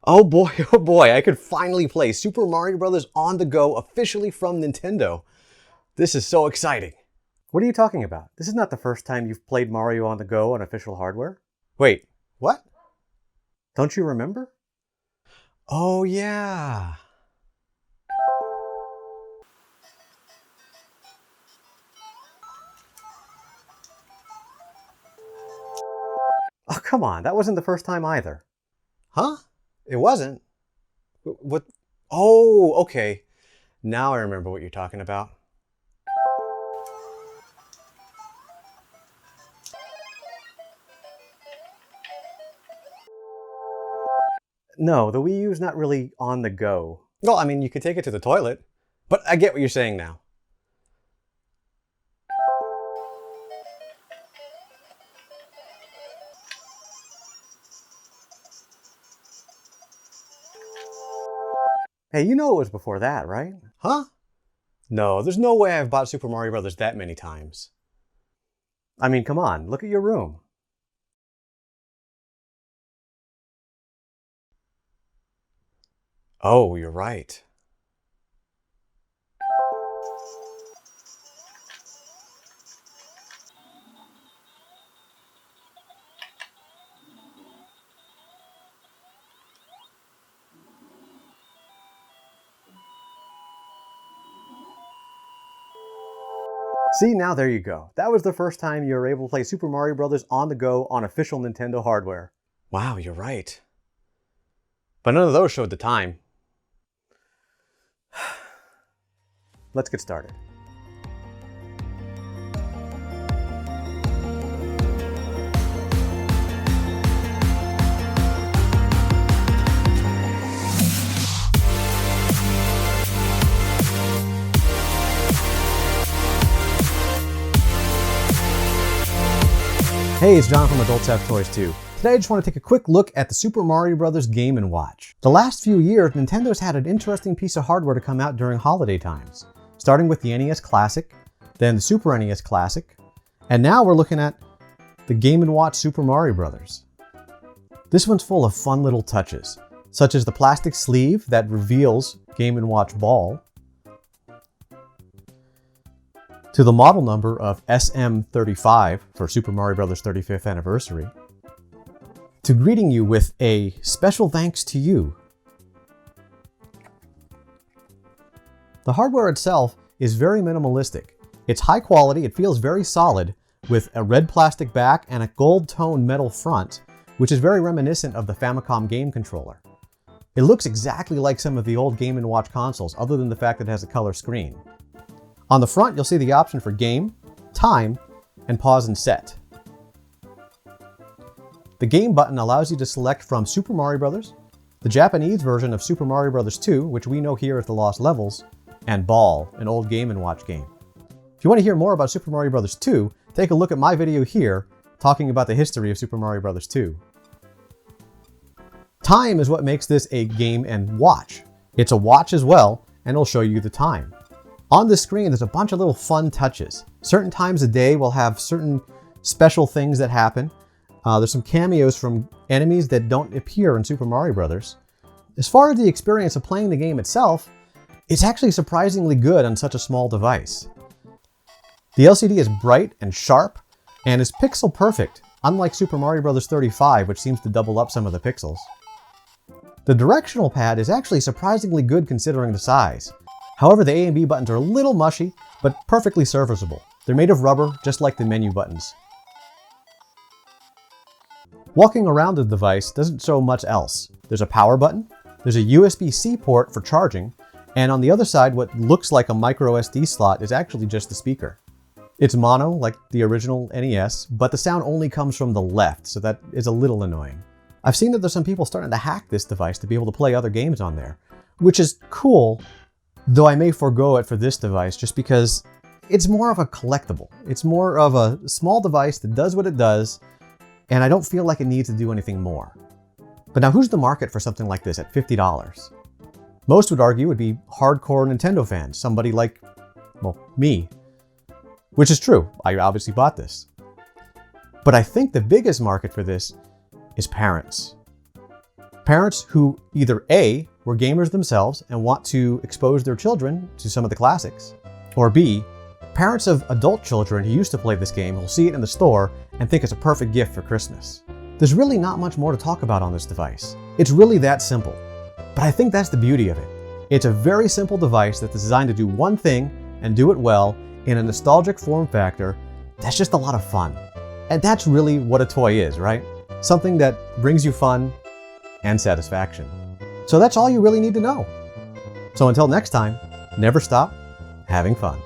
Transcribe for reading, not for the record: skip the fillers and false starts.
Oh boy, oh boy, I could finally play Super Mario Bros. On the go officially from Nintendo. This is so exciting. What are you talking about? This is not the first time you've played Mario on the go on official hardware. Wait, what? Don't you remember? Oh yeah. Oh, come on, that wasn't the first time either. Huh? It wasn't? What? Oh, okay. Now I remember what you're talking about. No, the Wii U's not really on the go. Well, I mean, you could take it to the toilet, but I get what you're saying now. Hey, you know it was before that, right? Huh? No, there's no way I've bought Super Mario Bros. That many times. I mean, come on, look at your room. Oh, you're right. See, now there you go. That was the first time you were able to play Super Mario Bros. On the go on official Nintendo hardware. Wow, you're right. But none of those showed the time. Let's get started. Hey, it's John from Adults Have Toys Too. Today I just want to take a quick look at the Super Mario Bros. Game & Watch. The last few years, Nintendo's had an interesting piece of hardware to come out during holiday times. Starting with the NES Classic, then the Super NES Classic, and now we're looking at the Game & Watch Super Mario Bros. This one's full of fun little touches, such as the plastic sleeve that reveals Game & Watch Ball, to the model number of SM35 for Super Mario Bros. 35th anniversary, to greeting you with a special thanks to you. The hardware itself is very minimalistic. It's high quality, it feels very solid, with a red plastic back and a gold tone metal front, which is very reminiscent of the Famicom game controller. It looks exactly like some of the old Game & Watch consoles, other than the fact that it has a color screen. On the front, you'll see the option for game, time, and pause and set. The game button allows you to select from Super Mario Bros., the Japanese version of Super Mario Bros. 2, which we know here as the Lost Levels, and Ball, an old Game & Watch game. If you want to hear more about Super Mario Bros. 2, take a look at my video here talking about the history of Super Mario Bros. 2. Time is what makes this a Game & Watch. It's a watch as well, and it'll show you the time. On the screen, there's a bunch of little fun touches. Certain times a day will have certain special things that happen. There's some cameos from enemies that don't appear in Super Mario Bros. As far as the experience of playing the game itself, it's actually surprisingly good on such a small device. The LCD is bright and sharp, and is pixel perfect, unlike Super Mario Bros. 35, which seems to double up some of the pixels. The directional pad is actually surprisingly good considering the size. However, the A and B buttons are a little mushy, but perfectly serviceable. They're made of rubber, just like the menu buttons. Walking around the device doesn't show much else. There's a power button, there's a USB-C port for charging, and on the other side, what looks like a micro SD slot is actually just the speaker. It's mono, like the original NES, but the sound only comes from the left, so that is a little annoying. I've seen that there's some people starting to hack this device to be able to play other games on there, which is cool, though I may forego it for this device just because it's more of a collectible. It's more of a small device that does what it does, and I don't feel like it needs to do anything more. But now who's the market for something like this at $50? Most would argue would be hardcore Nintendo fans, somebody like, well, me. Which is true, I obviously bought this. But I think the biggest market for this is parents. Parents who either A, were gamers themselves and want to expose their children to some of the classics, or B, parents of adult children who used to play this game will see it in the store and think it's a perfect gift for Christmas. There's really not much more to talk about on this device. It's really that simple. But I think that's the beauty of it. It's a very simple device that's designed to do one thing and do it well in a nostalgic form factor that's just a lot of fun. And that's really what a toy is, right? Something that brings you fun and satisfaction. So that's all you really need to know. So until next time, never stop having fun.